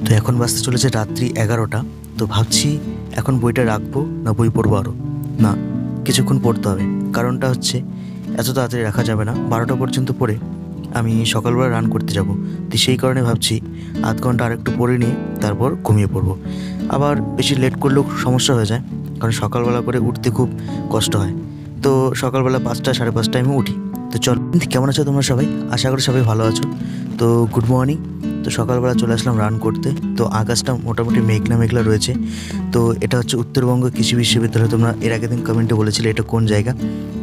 তো এখন বাজতে চলেছে রাত্রি 11টা। তো ভাবছি এখন বইটা রাখবো না বই পড়বো আরও। না, কিছুক্ষণ পড়তে হবে। কারণটা হচ্ছে এত তাড়াতাড়ি রাখা যাবে না, 12টা পর্যন্ত পড়ে আমি সকালবেলা রান করতে যাব। তো সেই কারণে ভাবছি আধ ঘন্টা আরেকটু পড়ে নিয়ে তারপর ঘুমিয়ে পড়বো। আবার বেশি লেট করলেও সমস্যা হয়ে যায়, কারণ সকালবেলা করে উঠতে খুব কষ্ট হয়। তো সকালবেলা 5টা 5:30টায় আমি উঠি। তো চল, কেমন আছো তোমরা সবাই? আশা করি সবাই ভালো আছো। তো গুড মর্নিং। তো সকালবেলা চলে আসলাম রান করতে। তো আকাশটা মোটামুটি মেঘলা মেঘলা রয়েছে। তো এটা হচ্ছে উত্তরবঙ্গ কৃষি বিশ্ববিদ্যালয়। তোমরা এর আগের দিন কমেন্টে বলেছিলে এটা কোন জায়গা,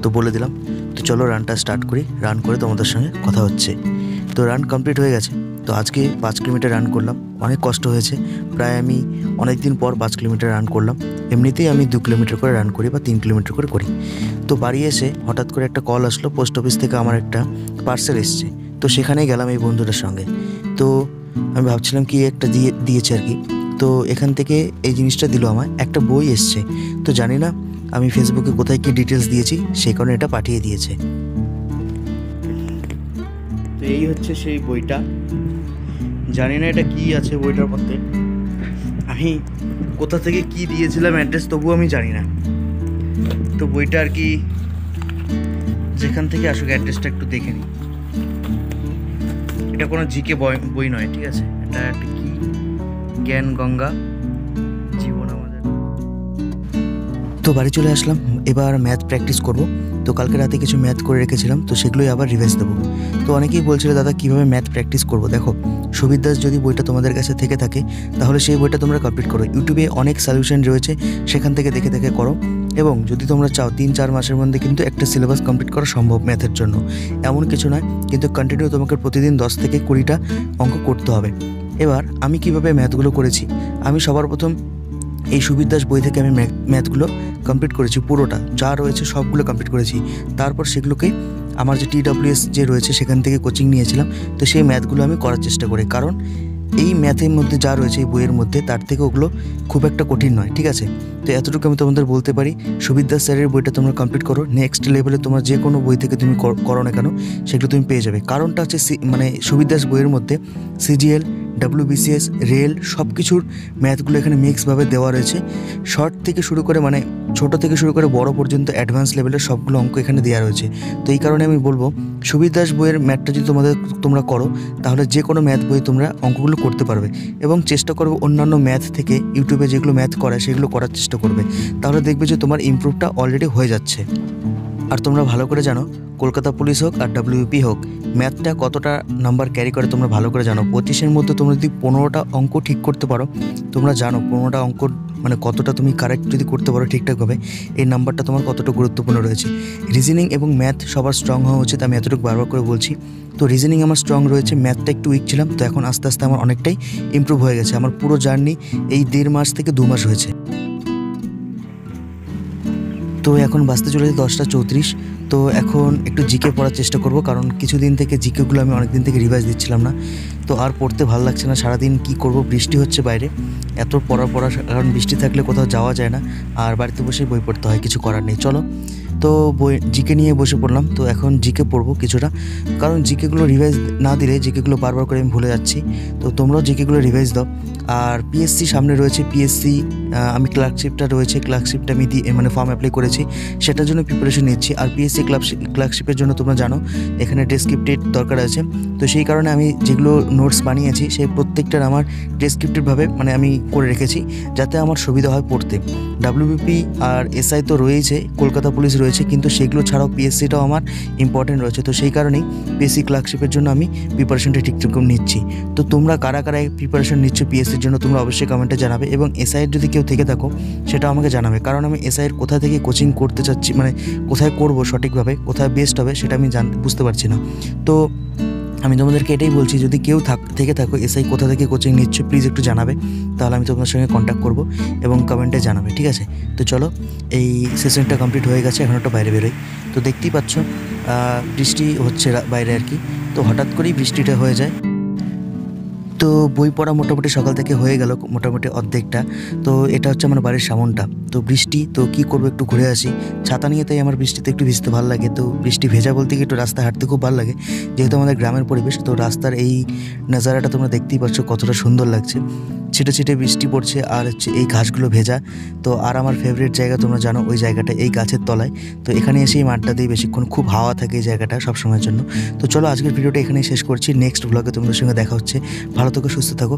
তো বলে দিলাম। তো চলো রানটা স্টার্ট করি। রান করে তোমাদের সঙ্গে কথা হচ্ছে। তো রান কমপ্লিট হয়ে গেছে। তো আজকে 5 কিলোমিটার রান করলাম। অনেক কষ্ট হয়েছে, প্রায় আমি অনেক দিন পর 5 কিলোমিটার রান করলাম। এমনিতেই আমি 2 কিলোমিটার করে রান করি বা 3 কিলোমিটার করে করি। তো বাড়ি এসে হঠাৎ করে একটা কল আসলো, পোস্ট অফিস থেকে আমার একটা পার্সেল এসছে। তো সেখানেই গেলাম এই বন্ধুটার সঙ্গে। তো আমি ভাবছিলাম কি একটা দিয়েছে আর কি। তো এখান থেকে এই জিনিসটা দিল আমায়, একটা বই এসছে। তো জানি না আমি ফেসবুকে কোথায় কি ডিটেলস দিয়েছি, সেই কারণে এটা পাঠিয়ে দিয়েছে। তো এই হচ্ছে সেই বইটা। জানি না এটা কি আছে বইটার মধ্যে, আমি কোথা থেকে কি দিয়েছিলাম অ্যাড্রেস, তবুও আমি জানি না। তো বইটা আর কি যেখান থেকে আসুক অ্যাড্রেসটা একটু দেখে নিই। এটা কোনো জিকে বই নয়, ঠিক আছে? এটা একটা কি জ্ঞান গঙ্গা জীবন আমাদের। তো বাড়ি চলে আসলাম, এবার ম্যাথ প্র্যাকটিস করব। তো কালকে রাতে কিছু ম্যাথ করে রেখেছিলাম, তো সেগুলোই আবার রিভাইজ দেবো। তো অনেকেই বলছিল দাদা কীভাবে ম্যাথ প্র্যাকটিস করবো। দেখো, সুবির দাস যদি বইটা তোমাদের কাছে থেকে থাকে তাহলে সেই বইটা তোমরা কমপ্লিট করো। ইউটিউবে অনেক সলিউশন রয়েছে, সেখান থেকে দেখে দেখে করো। এবং যদি তোমরা চাও 3-4 মাসের মধ্যে কিন্তু একটা সিলেবাস কমপ্লিট করা সম্ভব ম্যাথের জন্য। এমন কিছু নয়, কিন্তু কন্টিনিউ তোমাকে প্রতিদিন 10 থেকে 20টা অঙ্ক করতে হবে। এবার আমি কিভাবে ম্যাথগুলো করেছি, আমি সবার প্রথম এই সুবীর দাস বই থেকে আমি ম্যাথগুলো কমপ্লিট করেছি, পুরোটা যা রয়েছে সবগুলো কমপ্লিট করেছি। তারপর সেগুলোকে আমার যে TWS যে রয়েছে সেখান থেকে কোচিং নিয়েছিলাম। তো সেই ম্যাথগুলো আমি করার চেষ্টা করি, কারণ এই ম্যাথের মধ্যে যা রয়েছে এই বইয়ের মধ্যে তার থেকে ওগুলো খুব একটা কঠিন নয়, ঠিক আছে? তো এতটুকু আমি তোমাদের বলতে পারি। সুবীর দাস স্যারের বইটা তোমরা কমপ্লিট করো। নেক্সট লেভেলে তোমার যে কোনো বই থেকে তুমি করো না কেন, সেগুলো তুমি পেয়ে যাবে। কারণটা হচ্ছে মানে সুবীর দাস বইয়ের মধ্যে CGL, WBCS, রেল সব কিছুর ম্যাথগুলো এখানে মিক্সভাবে দেওয়া রয়েছে। শর্ট থেকে শুরু করে মানে ছোটো থেকে শুরু করে বড় পর্যন্ত অ্যাডভান্স লেভেলের সবগুলো অঙ্ক এখানে দেওয়া রয়েছে। তো এই কারণে আমি বলবো সুবীর দাস বইয়ের ম্যাথটা যদি তোমরা করো তাহলে যে কোনো ম্যাথ বই তোমরা অঙ্কগুলো করতে পারবে। এবং চেষ্টা করবে অন্যান্য ম্যাথ থেকে ইউটিউবে যেগুলো ম্যাথ করায় সেগুলো করার চেষ্টা করবে, তাহলে দেখবে যে তোমার ইমপ্রুভটা অলরেডি হয়ে যাচ্ছে। আর তোমরা ভালো করে জানো কলকাতা পুলিশ হোক আর WP হোক, ম্যাথটা কতটা নাম্বার ক্যারি করে তোমরা ভালো করে জানো। 25-এর মধ্যে তোমরা যদি 15টা অঙ্ক ঠিক করতে পারো, তোমরা জানো 15টা অঙ্ক মানে কতটা তুমি কারেক্ট যদি করতে পারো ঠিকঠাকভাবে, এই নাম্বারটা তোমার কতটা গুরুত্বপূর্ণ রয়েছে। রিজনিং এবং ম্যাথ সবার স্ট্রং হওয়া উচিত, আমি এতটুকু বারবার করে বলছি। তো রিজনিং আমার স্ট্রং রয়েছে, ম্যাথটা একটু উইক ছিলাম। তো এখন আস্তে আস্তে আমার অনেকটাই ইমপ্রুভ হয়ে গেছে। আমার পুরো জার্নি এই 1.5 মাস থেকে 2 মাস হয়েছে। তো এখন বাজতে চলেছে 10টা 34। তো এখন একটু জিকে পড়ার চেষ্টা করব, কারণ কিছুদিন থেকে জিকেগুলো আমি অনেক দিন থেকে রিভাইজ দিচ্ছিলাম না। তো আর পড়তে ভালো লাগছে না। সারাদিন কি করব, বৃষ্টি হচ্ছে বাইরে, এত পড়া কারণ বৃষ্টি থাকলে কোথাও যাওয়া যায় না, আর বাড়িতে বসে বই পড়তে হয়, কিছু করার নেই। চলো, তো জিকে নিয়ে বসে পড়লাম। তো এখন জিকে পড়বো কিছুটা, কারণ জিকেগুলো রিভাইজ না দিলে জিকেগুলো বারবার করে আমি ভুলে যাচ্ছি। তো তোমরাও জিকেগুলো রিভাইজ দাও। আর PSC সামনে রয়েছে, PSC আমি ক্লার্কশিপটা রয়েছে, ক্লার্কশিপটা আমি মানে ফর্ম অ্যাপ্লাই করেছি, সেটার জন্য প্রিপারেশন নিচ্ছি। আর PSC ক্লার্কশিপের জন্য তোমরা জানো এখানে ডেসক্রিপ্টেড দরকার আছে। তো সেই কারণে আমি যেগুলো নোটস বানিয়েছি সেই প্রত্যেকটার আমার ডেসক্রিপ্টিভভাবে মানে আমি করে রেখেছি, যাতে আমার সুবিধা হয় পড়তে। WBP আর SI তো রয়েছে, কলকাতা পুলিশ রয়েছে, কিন্তু সেগুলো ছাড়াও PSCটাও আমার ইম্পর্টেন্ট রয়েছে। তো সেই কারণেই PSC ক্লার্কশিপের জন্য আমি প্রিপারেশনটা ঠিকঠাক নিচ্ছি। তো তোমরা কারা কারা প্রিপারেশন নিচ্ছ PSCর জন্য তোমরা অবশ্যই কমেন্টে জানাবে, এবং SI এর যদি কেউ থেকে থাকো সেটাও আমাকে জানাবে, কারণ আমি SI এর কোথা থেকে কোচিং করতে চাচ্ছি, মানে কোথায় করব সঠিকভাবে, কোথায় বেস্ট হবে সেটা আমি বুঝতে পারছি না। তো আমি তোমাদেরকে এটাই বলছি, যদি কেউ থেকে থাকো SI কোথা থেকে কোচিং নিচ্ছ প্লিজ একটু জানাবে, তাহলে আমি তোমাদের সঙ্গে কন্ট্যাক্ট করব এবং কমেন্টে জানাবে, ঠিক আছে? তো চলো, এই সেশনটা কমপ্লিট হয়ে গেছে, এখন একটা বাইরে বেরোই। তো দেখতেই পাচ্ছ বৃষ্টি হচ্ছে বাইরে আর কি। তো হঠাৎ করেই বৃষ্টিটা হয়ে যায়। তো বই পড়া মোটামুটি সকাল থেকে হয়ে গেল, মোটামুটি অর্ধেকটা। তো এটা হচ্ছে আমার বাড়ির সামনটা। তো বৃষ্টি, তো কি করবো, একটু ঘুরে আসি। ছাতা নিয়ে, তাই আমার বৃষ্টিতে একটু ভিজতে ভালো লাগে। তো বৃষ্টি ভেজা বলতে কি একটু রাস্তায় হাঁটতে খুব ভালো লাগে, যেহেতু আমাদের গ্রামের পরিবেশ। তো রাস্তার এই নাজারাটা তোমরা দেখতেই পাচ্ছ কতটা সুন্দর লাগছে। ছিটে ছিটে বৃষ্টি পড়ছে আর হচ্ছে এই ঘাসগুলো ভেজা। তো আর আমার ফেভারিট জায়গা তোমরা জানো, ওই জায়গাটা এই গাছের তলায়। তো এখানে এসে এই মাঠটা দিয়ে বেশিক্ষণ খুব হাওয়া থাকে এই জায়গাটা সবসময়ের জন্য। তো চলো আজকের ভিডিওটা এখানেই শেষ করছি। নেক্সট ব্লগে তোমাদের সঙ্গে দেখা হচ্ছে। ভালো থেকো, সুস্থ থাকো।